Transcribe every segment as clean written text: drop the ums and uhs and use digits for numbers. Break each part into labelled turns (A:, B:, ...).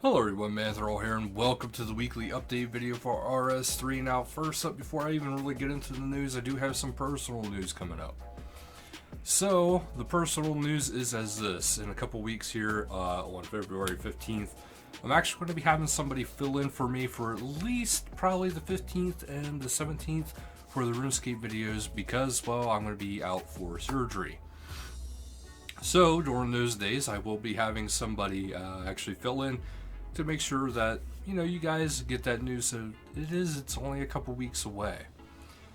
A: Hello everyone, Manithral here, and welcome to the weekly update video for RS3. Now, first up, before I even really get into the news, I do have some personal news coming up. So, the personal news is as this. In a couple weeks here, on February 15th, I'm actually going to be having somebody fill in for me for at least probably the 15th and the 17th for the RuneScape videos because, well, I'm going to be out for surgery. So, during those days, I will be having somebody actually fill in to make sure that, you guys get that news. So it's only a couple weeks away.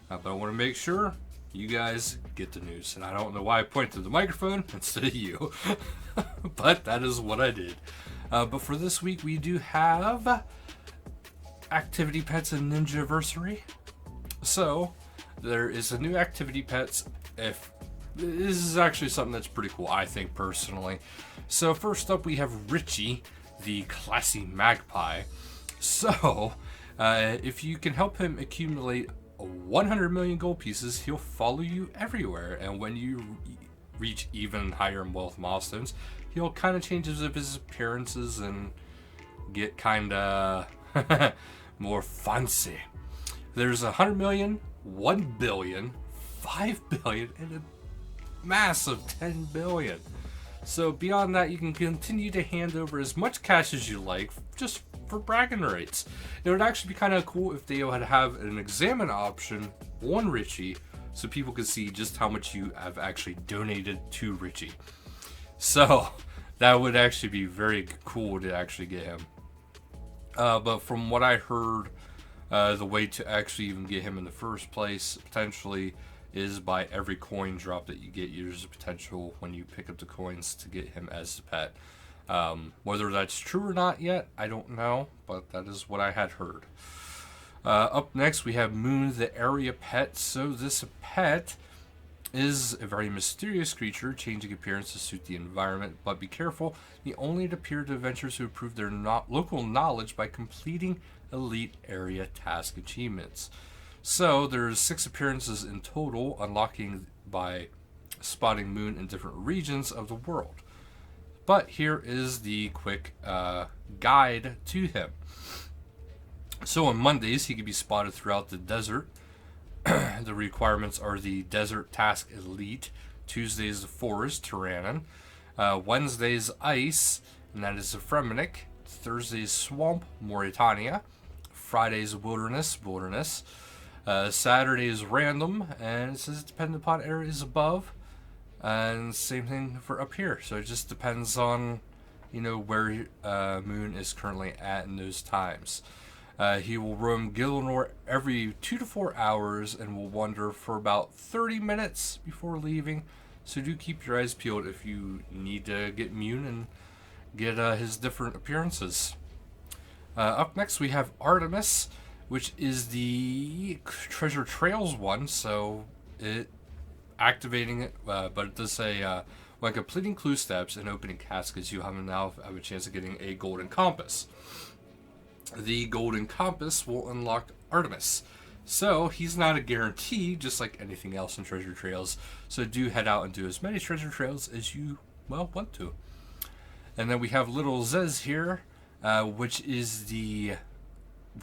A: But I want to make sure you guys get the news. And I don't know why I pointed to the microphone instead of you. But that is what I did. But for this week, we do have Activity Pets and Ninjaversary. So there is a new Activity Pets. This is actually something that's pretty cool, I think, personally. So first up, we have Richie, the classy magpie. So, if you can help him accumulate 100 million gold pieces, he'll follow you everywhere. And when you reach even higher wealth milestones, he'll kind of change his appearances and get kind of more fancy. There's 100 million, 1 billion, 5 billion, and a massive 10 billion. So beyond that, you can continue to hand over as much cash as you like, just for bragging rights. It would actually be kind of cool if they would have an examine option on Richie, so people could see just how much you have actually donated to Richie. So that would actually be very cool to actually get him. But from what I heard, the way to actually even get him in the first place, potentially, is by every coin drop that you get. There's a potential when you pick up the coins to get him as a pet. Whether that's true or not yet, I don't know, but that is what I had heard. Up next, we have Moon, the area pet. So this pet is a very mysterious creature, changing appearance to suit the environment, but be careful, they only appear to adventurers who improve their local knowledge by completing elite area task achievements. So there's 6 appearances in total, unlocking by spotting Moon in different regions of the world. But here is the quick guide to him. So on Mondays, he can be spotted throughout the desert. The requirements are the Desert Task Elite. Tuesdays, the Forest, Tyrannon. Wednesdays, Ice, and that is the Fremenic. Thursdays, Swamp, Mauritania. Fridays, Wilderness. Saturday is random, and it says it depends upon areas above, and same thing for up here. So it just depends on, where Moon is currently at in those times. He will roam Gillinor every 2 to 4 hours and will wander for about 30 minutes before leaving. So do keep your eyes peeled if you need to get Moon and get his different appearances. Up next, we have Artemis, which is the Treasure Trails one, so activating it, but it does say, when completing clue steps and opening caskets, you now have a chance of getting a golden compass. The golden compass will unlock Artemis. So he's not a guarantee, just like anything else in Treasure Trails, so do head out and do as many Treasure Trails as you, want to. And then we have Little Zez here, which is the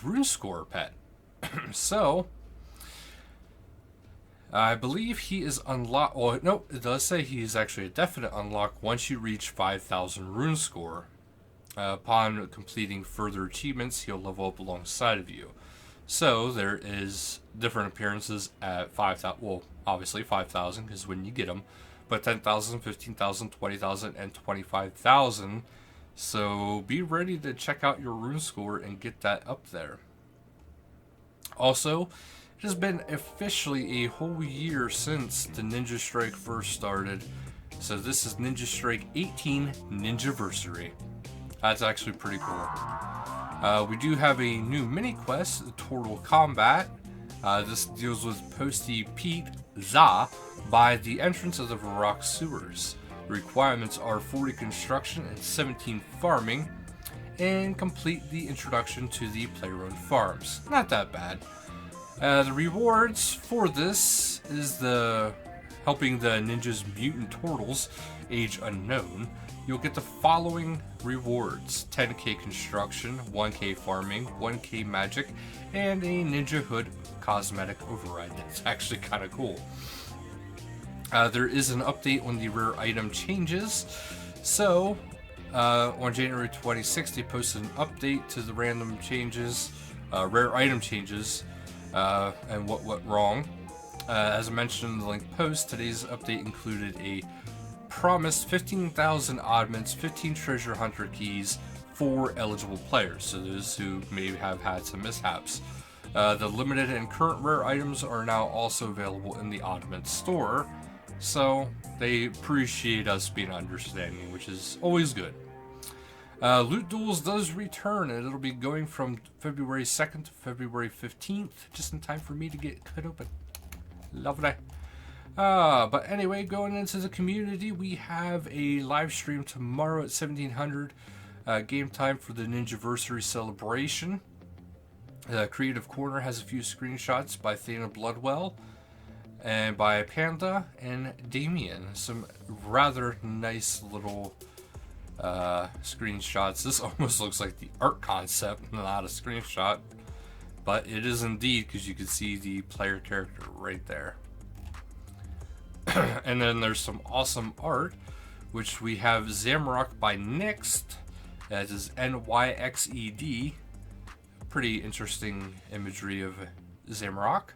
A: Rune Score pet. So I believe he is unlocked. Oh no, it does say he is actually a definite unlock once you reach 5,000 Rune Score. Upon completing further achievements, he'll level up alongside of you. So there is different appearances at 5,000. Well, obviously 5,000 because when you get them, but 10,000, 15,000, 20,000, and 25,000. So be ready to check out your Rune Score and get that up there. Also, it has been officially a whole year since the Ninja Strike first started. So this is Ninja Strike 18 Ninjaversary. That's actually pretty cool. We do have a new mini quest, Total Combat. This deals with Posty Pete Za by the entrance of the Varrock sewers. The requirements are 40 construction and 17 farming, and complete the introduction to the Playroad farms. Not that bad. The rewards for this is the helping the ninja's mutant turtles, age unknown, you'll get the following rewards: 10k construction, 1k farming, 1k magic, and a ninja hood cosmetic override. That's actually kind of cool. There is an update on the rare item changes. So, on January 26th, they posted an update to the random changes, rare item changes, and what went wrong. As I mentioned in the link post, today's update included a promised 15,000 oddments, 15 treasure hunter keys for eligible players, so those who may have had some mishaps. The limited and current rare items are now also available in the oddment store, so they appreciate us being understanding, which is always good. Loot Duels does return, and it'll be going from February 2nd to February 15th, just in time for me to get cut open. Lovely. But anyway, going into the community, we have a live stream tomorrow at 1700 game time for the Ninjaversary celebration. Creative Corner has a few screenshots by Thana Bloodwell and by Panda and Damien. Some rather nice little screenshots. This almost looks like the art concept, not a screenshot, but it is indeed, because you can see the player character right there. And then there's some awesome art, which we have Zamrock by Nyxed. That is Nyxed. Pretty interesting imagery of Zamrock.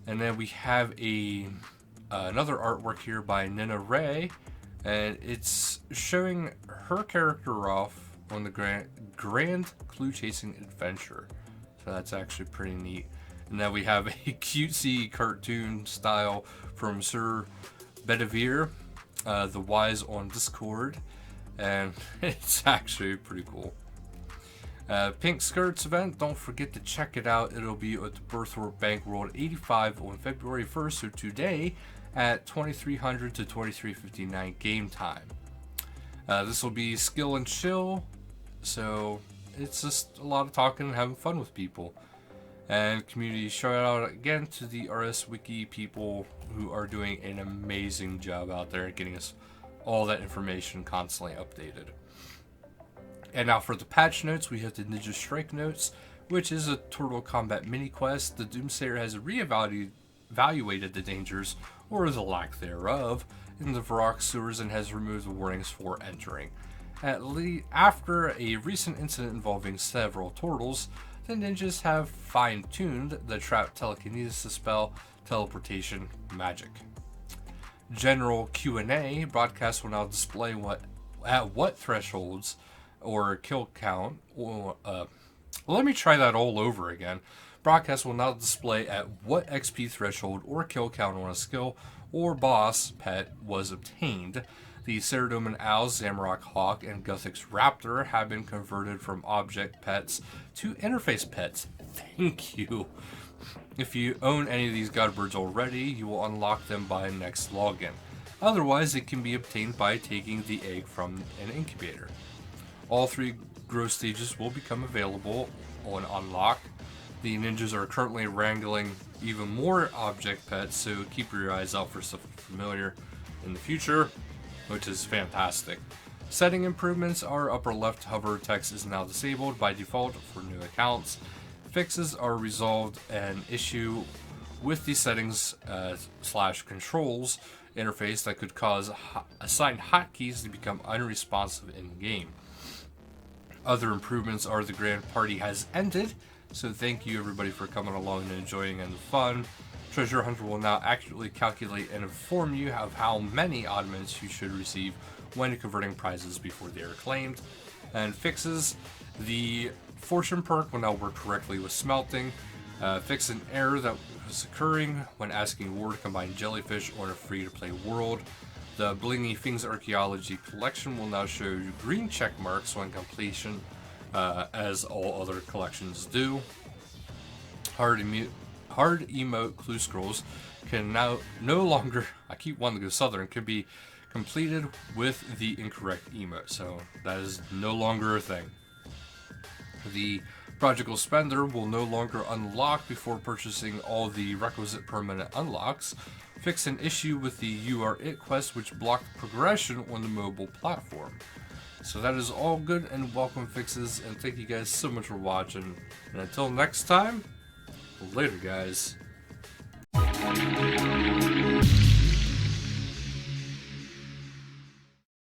A: And then we have another artwork here by Nina Ray, and it's showing her character off on the grand clue chasing adventure. So that's actually pretty neat. And then we have a cutesy cartoon style from Sir Bedivere, the Wise on Discord, and it's actually pretty cool. Pink Skirts event, don't forget to check it out. It'll be at the Berthorpe Bank World 85 on February 1st, so today at 2300 to 2359 game time. This will be skill and chill, so it's just a lot of talking and having fun with people. And community shout out again to the RS Wiki people who are doing an amazing job out there getting us all that information constantly updated. And now for the patch notes, we have the Ninja Strike notes, which is a Turtle Combat mini quest. The Doomsayer has evaluated the dangers, or the lack thereof, in the Varrock sewers and has removed the warnings for entering. After a recent incident involving several turtles, the ninjas have fine-tuned the trap telekinesis spell teleportation magic. General Q&A broadcast will now display at what thresholds or kill count. Let me try that all over again. Broadcast will now display at what XP threshold or kill count on a skill or boss pet was obtained. The Ceradoman Owl, Zamrock Hawk, and Guthix Raptor have been converted from object pets to interface pets. Thank you. If you own any of these godbirds already, you will unlock them by next login. Otherwise, it can be obtained by taking the egg from an incubator. All 3 growth stages will become available on unlock. The ninjas are currently wrangling even more object pets, so keep your eyes out for stuff familiar in the future, which is fantastic. Setting improvements are upper left hover text is now disabled by default for new accounts. Fixes are resolved an issue with the settings / controls interface that could cause assigned hotkeys to become unresponsive in game. Other improvements are the grand party has ended, so thank you everybody for coming along and enjoying and the fun. Treasure Hunter will now accurately calculate and inform you of how many oddments you should receive when converting prizes before they are claimed. And fixes, the fortune perk will now work correctly with smelting. Fix an error that was occurring when asking War to combine jellyfish on a free-to-play world. The Blingy Things Archaeology collection will now show you green check marks on completion, as all other collections do. Hard emote clue scrolls can now no longer, I keep wanting to go southern, can be completed with the incorrect emote, so that is no longer a thing. The Prodigal Spender will no longer unlock before purchasing all the requisite permanent unlocks. fix an issue with the You Are It quest which blocked progression on the mobile platform. So that is all good and welcome fixes, and thank you guys so much for watching. And until next time, later guys.